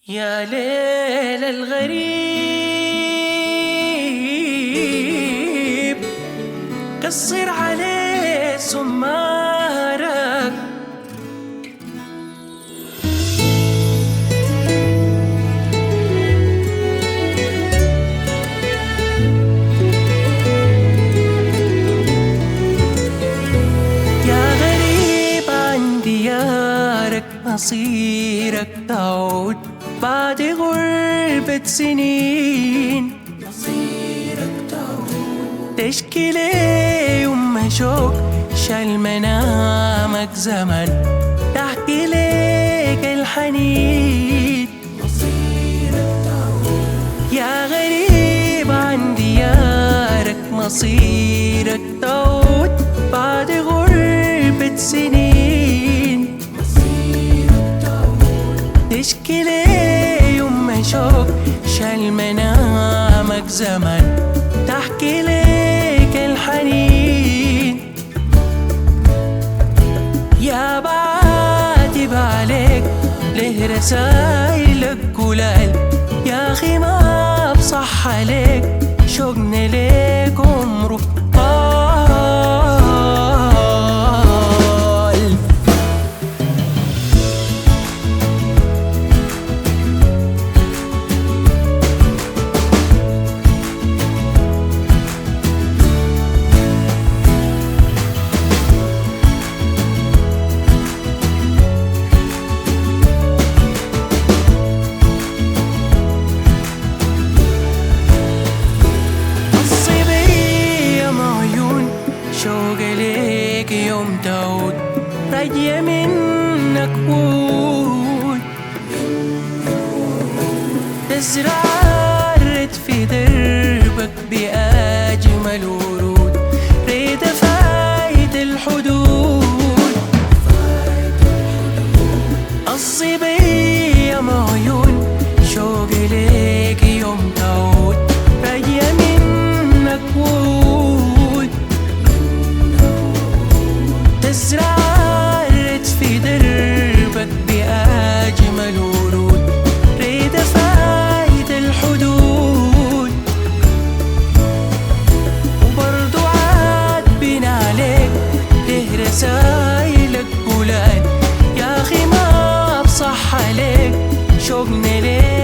يا ليل الغريب قصر عليه سمارك. يا غريب عن ديارك مصيرك تعود بعد غربة سنين. مصيرك تعود تشكي لي يوم شوق شال منامك زمن تحكي ليك الحنين. مصيرك تعود يا غريب عن ديارك مصيرك تعود بعد غربة سنين. مصيرك تعود تشكي لي يوم شوق شال منامك زمن تحكي ليك الحنين. يا بعاتب عليك له رسايلك قلال، يا أخي ما بصح عليك شوقنا ليك عمره طال. شوقي ليك يوم تعود راجية منك وود تزرع الرد في دربك بأجمل ورود ريت فايت الحدود. قصي بيا معيون شوقي ليك يوم تعود راجية منك وود تزرع الرد في دربك بأجمل ورود ريد فايت الحدود. وبرضو عاد بنا عليك له رسايلك قلال، يا أخي ما بصح عليك شوقنا ليك